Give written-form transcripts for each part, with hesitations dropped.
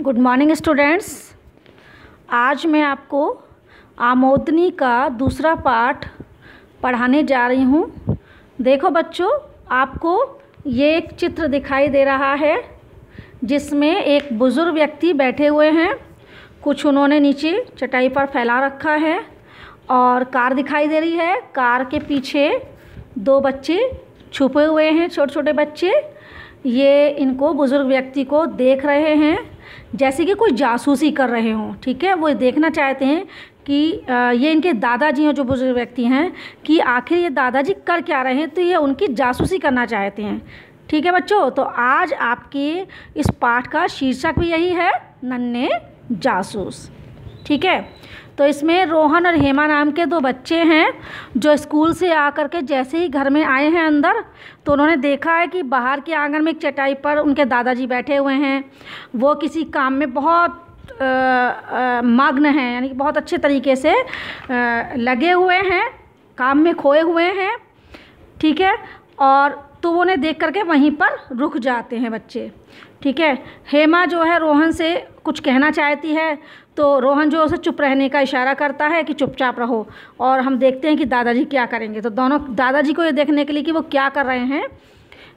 Good morning students. आज मैं आपको आमोदनी का दूसरा पाठ पढ़ाने जा रही हूँ। देखो बच्चों, आपको ये एक चित्र दिखाई दे रहा है जिसमें एक बुज़ुर्ग व्यक्ति बैठे हुए हैं। कुछ उन्होंने नीचे चटाई पर फैला रखा है और कार दिखाई दे रही है। कार के पीछे दो बच्चे छुपे हुए हैं, छोटे छोटे बच्चे। ये इनको बुज़ुर्ग व्यक्ति को देख रहे हैं जैसे कि कोई जासूसी कर रहे हों। ठीक है, वो देखना चाहते हैं कि ये इनके दादाजी हैं, जो बुज़ुर्ग व्यक्ति हैं, कि आखिर ये दादाजी कर क्या रहे हैं। तो ये उनकी जासूसी करना चाहते हैं। ठीक है बच्चों, तो आज आपके इस पाठ का शीर्षक भी यही है, नन्हे जासूस। ठीक है, तो इसमें रोहन और हेमा नाम के दो बच्चे हैं जो स्कूल से आकर के जैसे ही घर में आए हैं अंदर, तो उन्होंने देखा है कि बाहर के आंगन में एक चटाई पर उनके दादाजी बैठे हुए हैं। वो किसी काम में बहुत मग्न हैं, यानी कि बहुत अच्छे तरीके से लगे हुए हैं, काम में खोए हुए हैं। ठीक है, और तो वो उन्हें देख करके वहीं पर रुक जाते हैं बच्चे। ठीक है, हेमा जो है रोहन से कुछ कहना चाहती है, तो रोहन जो उसे चुप रहने का इशारा करता है कि चुपचाप रहो, और हम देखते हैं कि दादाजी क्या करेंगे। तो दोनों दादाजी को ये देखने के लिए कि वो क्या कर रहे हैं,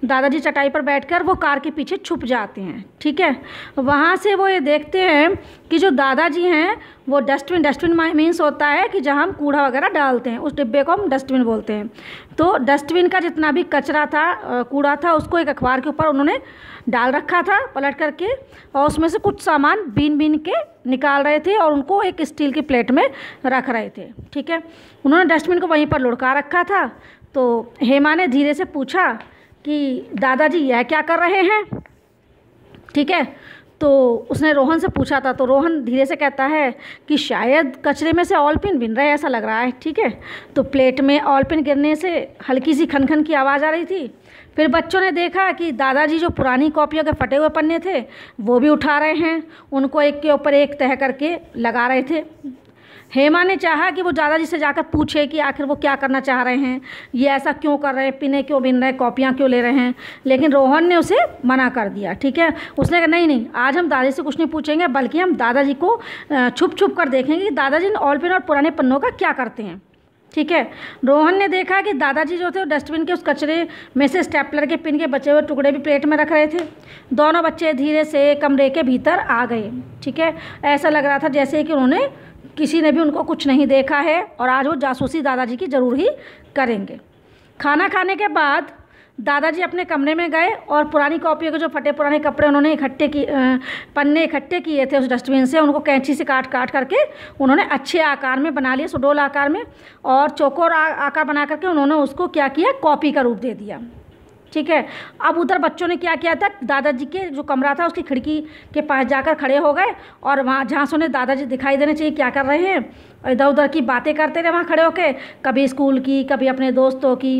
दादाजी चटाई पर बैठकर वो कार के पीछे छुप जाते हैं। ठीक है, वहाँ से वो ये देखते हैं कि जो दादाजी हैं वो डस्टबिन मीन्स होता है कि जहाँ हम कूड़ा वगैरह डालते हैं, उस डिब्बे को हम डस्टबिन बोलते हैं। तो डस्टबिन का जितना भी कचरा था, कूड़ा था, उसको एक अखबार के ऊपर उन्होंने डाल रखा था पलट करके, और उसमें से कुछ सामान बीन के निकाल रहे थे और उनको एक स्टील की प्लेट में रख रहे थे। ठीक है, उन्होंने डस्टबिन को वहीं पर लुढ़का रखा था। तो हेमा ने धीरे से पूछा कि दादाजी यह क्या कर रहे हैं। ठीक है, तो उसने रोहन से पूछा था, तो रोहन धीरे से कहता है कि शायद कचरे में से ऑल पिन बिन रहे, ऐसा लग रहा है। ठीक है, तो प्लेट में ऑल पिन गिरने से हल्की सी खन खन की आवाज़ आ रही थी। फिर बच्चों ने देखा कि दादाजी जो पुरानी कॉपियों के फटे हुए पन्ने थे वो भी उठा रहे हैं, उनको एक के ऊपर एक तह करके लगा रहे थे। हेमा ने चाहा कि वो दादाजी से जाकर पूछे कि आखिर वो क्या करना चाह रहे हैं, ये ऐसा क्यों कर रहे हैं, पिने क्यों बिन रहे, कॉपियाँ क्यों ले रहे हैं, लेकिन रोहन ने उसे मना कर दिया। ठीक है, उसने कहा नहीं, आज हम दादाजी से कुछ नहीं पूछेंगे, बल्कि हम दादाजी को छुप छुप कर देखेंगे कि दादाजी ऑल पिन और पुराने पन्नों का क्या करते हैं। ठीक है, रोहन ने देखा कि दादाजी जो थे वो डस्टबिन के उस कचरे में से स्टेपलर के पिन के बचे हुए टुकड़े भी प्लेट में रख रहे थे। दोनों बच्चे धीरे से कमरे के भीतर आ गए। ठीक है, ऐसा लग रहा था जैसे कि उन्होंने किसी ने भी उनको कुछ नहीं देखा है और आज वो जासूसी दादाजी की ज़रूर ही करेंगे। खाना खाने के बाद दादाजी अपने कमरे में गए और पुरानी कॉपियों के जो फटे पुराने कपड़े उन्होंने पन्ने इकट्ठे किए थे उस डस्टबिन से, उनको कैंची से काट करके उन्होंने अच्छे आकार में बना लिए, सुडोल आकार में, और चौकोर आकार बना करके उन्होंने उसको क्या किया, कॉपी का रूप दे दिया। ठीक है, अब उधर बच्चों ने क्या किया था, दादाजी के जो कमरा था उसकी खिड़की के पास जाकर खड़े हो गए और वहाँ जहाँ से उन्हें दादाजी दिखाई देने चाहिए क्या कर रहे हैं, और इधर उधर की बातें करते रहे वहाँ खड़े होके, कभी स्कूल की, कभी अपने दोस्तों की,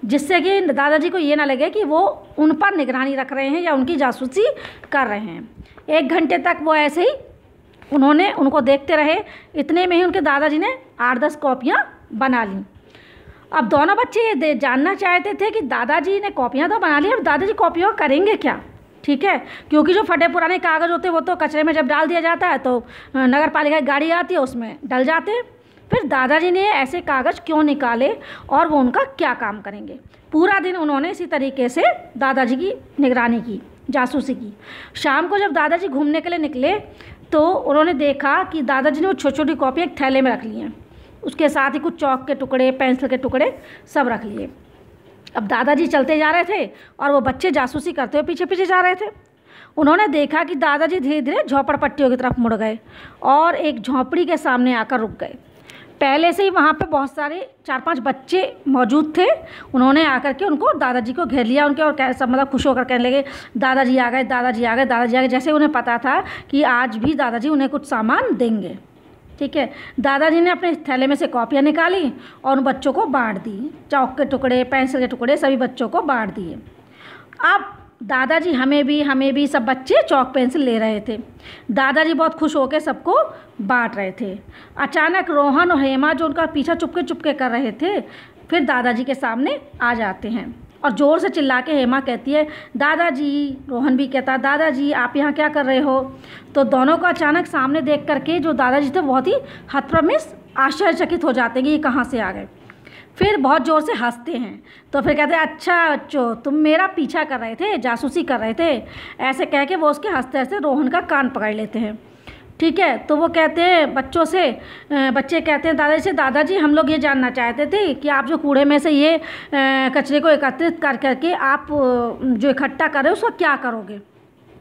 जिससे कि दादाजी को ये ना लगे कि वो उन पर निगरानी रख रहे हैं या उनकी जासूसी कर रहे हैं। 1 घंटे तक वो ऐसे ही उन्होंने उनको देखते रहे। इतने में ही उनके दादाजी ने 8-10 कॉपियाँ बना लीं। अब दोनों बच्चे ये जानना चाहते थे कि दादाजी ने कॉपियाँ तो बना ली, अब दादाजी कॉपियों करेंगे क्या। ठीक है, क्योंकि जो फटे पुराने कागज़ होते हैं वो तो कचरे में जब डाल दिया जाता है तो नगर पालिका की गाड़ी आती है, उसमें डल जाते हैं। फिर दादाजी ने ऐसे कागज़ क्यों निकाले और वो उनका क्या काम करेंगे। पूरा दिन उन्होंने इसी तरीके से दादाजी की निगरानी की, जासूसी की। शाम को जब दादाजी घूमने के लिए निकले तो उन्होंने देखा कि दादाजी ने वो छोटी छोटी कॉपियाँ एक थैले में रख ली हैं, उसके साथ ही कुछ चौक के टुकड़े, पेंसिल के टुकड़े सब रख लिए। अब दादाजी चलते जा रहे थे और वो बच्चे जासूसी करते हुए पीछे पीछे जा रहे थे। उन्होंने देखा कि दादाजी धीरे धीरे झोपड़पट्टियों की तरफ मुड़ गए और एक झोंपड़ी के सामने आकर रुक गए। पहले से ही वहाँ पे बहुत सारे 4-5 बच्चे मौजूद थे। उन्होंने आकर के उनको दादाजी को घेर लिया उनके, और सब मतलब खुश होकर कहने लगे दादाजी आ गए, दादाजी आ गए, दादाजी आ गए, जैसे उन्हें पता था कि आज भी दादाजी उन्हें कुछ सामान देंगे। ठीक है, दादाजी ने अपने थैले में से कॉपियाँ निकाली और उन बच्चों को बांट दी, चौक के टुकड़े, पेंसिल के टुकड़े सभी बच्चों को बांट दिए। अब दादाजी हमें भी सब बच्चे चौक पेंसिल ले रहे थे। दादाजी बहुत खुश होकर सबको बांट रहे थे। अचानक रोहन और हेमा जो उनका पीछा चुपके कर रहे थे, फिर दादाजी के सामने आ जाते हैं और ज़ोर से चिल्ला के हेमा कहती है दादाजी। रोहन भी कहता दादाजी आप यहाँ क्या कर रहे हो। तो दोनों को अचानक सामने देख करके जो दादाजी थे बहुत ही हतप्रमिश आश्चर्यचकित हो जाते हैं कि ये कहाँ से आ गए। फिर बहुत ज़ोर से हंसते हैं। तो फिर कहते हैं अच्छा बच्चों तुम मेरा पीछा कर रहे थे, जासूसी कर रहे थे, ऐसे कह के वो उसके हंसते हंसते रोहन का कान पकड़ लेते हैं। ठीक है, तो वो कहते हैं बच्चों से, बच्चे कहते हैं दादाजी से, दादाजी हम लोग ये जानना चाहते थे कि आप जो कूड़े में से ये कचरे को एकत्रित कर करके आप जो इकट्ठा कर रहे हो उसका क्या करोगे।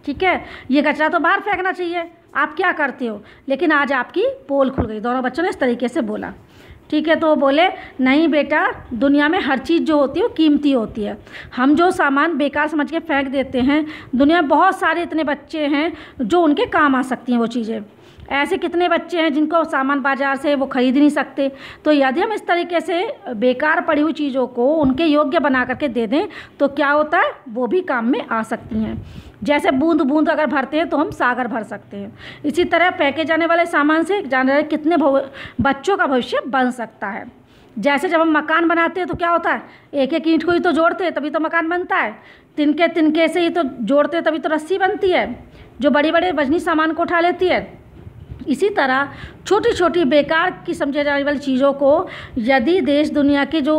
ठीक है, ये कचरा तो बाहर फेंकना चाहिए, आप क्या करते हो। लेकिन आज आपकी पोल खुल गई। दोनों बच्चों ने इस तरीके से बोला। ठीक है, तो वो बोले नहीं बेटा, दुनिया में हर चीज़ जो होती है वो कीमती होती है। हम जो सामान बेकार समझ के फेंक देते हैं, दुनिया में बहुत सारे इतने बच्चे हैं जो उनके काम आ सकती हैं वो चीज़ें। ऐसे कितने बच्चे हैं जिनको सामान बाज़ार से वो खरीद नहीं सकते। तो यदि हम इस तरीके से बेकार पड़ी हुई चीज़ों को उनके योग्य बना करके दे दें तो क्या होता है, वो भी काम में आ सकती हैं। जैसे बूंद बूंद अगर भरते हैं तो हम सागर भर सकते हैं। इसी तरह फेंके जाने वाले सामान से जाने वाले कितने बच्चों का भविष्य बन सकता है। जैसे जब हम मकान बनाते हैं तो क्या होता है, एक एक ईंट को ही तो जोड़ते हैं तभी तो मकान बनता है, तिनके तिनके से ही तो जोड़ते हैं तभी तो रस्सी बनती है जो बड़ी बड़े वजनी सामान को उठा लेती है। इसी तरह छोटी छोटी बेकार की समझे जाने वाली चीज़ों को यदि देश दुनिया के जो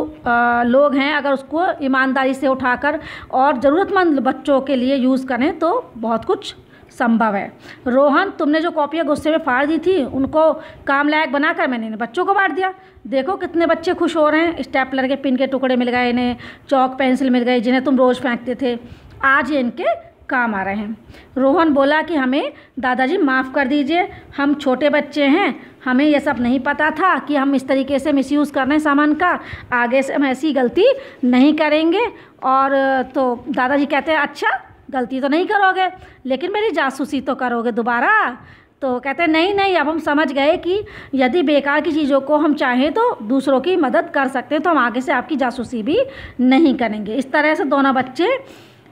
लोग हैं अगर उसको ईमानदारी से उठाकर और ज़रूरतमंद बच्चों के लिए यूज़ करें तो बहुत कुछ संभव है। रोहन, तुमने जो कॉपियाँ गुस्से में फाड़ दी थी उनको काम लायक बनाकर मैंने बच्चों को बांट दिया। देखो कितने बच्चे खुश हो रहे हैं। स्टेपलर के पिन के टुकड़े मिल गए इन्हें, चौक पेंसिल मिल गई जिन्हें तुम रोज़ फेंकते थे, आज ये इनके काम आ रहे हैं। रोहन बोला कि हमें दादाजी माफ़ कर दीजिए, हम छोटे बच्चे हैं, हमें ये सब नहीं पता था कि हम इस तरीके से मिसयूज़ कर रहे हैं सामान का, आगे से हम ऐसी गलती नहीं करेंगे। और तो दादाजी कहते हैं अच्छा गलती तो नहीं करोगे लेकिन मेरी जासूसी तो करोगे दोबारा। तो कहते हैं नहीं नहीं, अब हम समझ गए कि यदि बेकार की चीज़ों को हम चाहें तो दूसरों की मदद कर सकते हैं, तो हम आगे से आपकी जासूसी भी नहीं करेंगे। इस तरह से दोनों बच्चे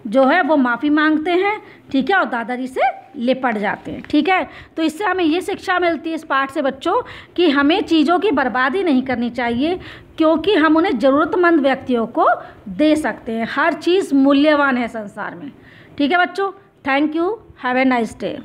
जो है वो माफ़ी मांगते हैं। ठीक है, और दादाजी से लिपट जाते हैं। ठीक है, तो इससे हमें ये शिक्षा मिलती है इस पाठ से बच्चों कि हमें चीज़ों की बर्बादी नहीं करनी चाहिए क्योंकि हम उन्हें ज़रूरतमंद व्यक्तियों को दे सकते हैं। हर चीज़ मूल्यवान है संसार में। ठीक है बच्चों, thank you, have a nice day.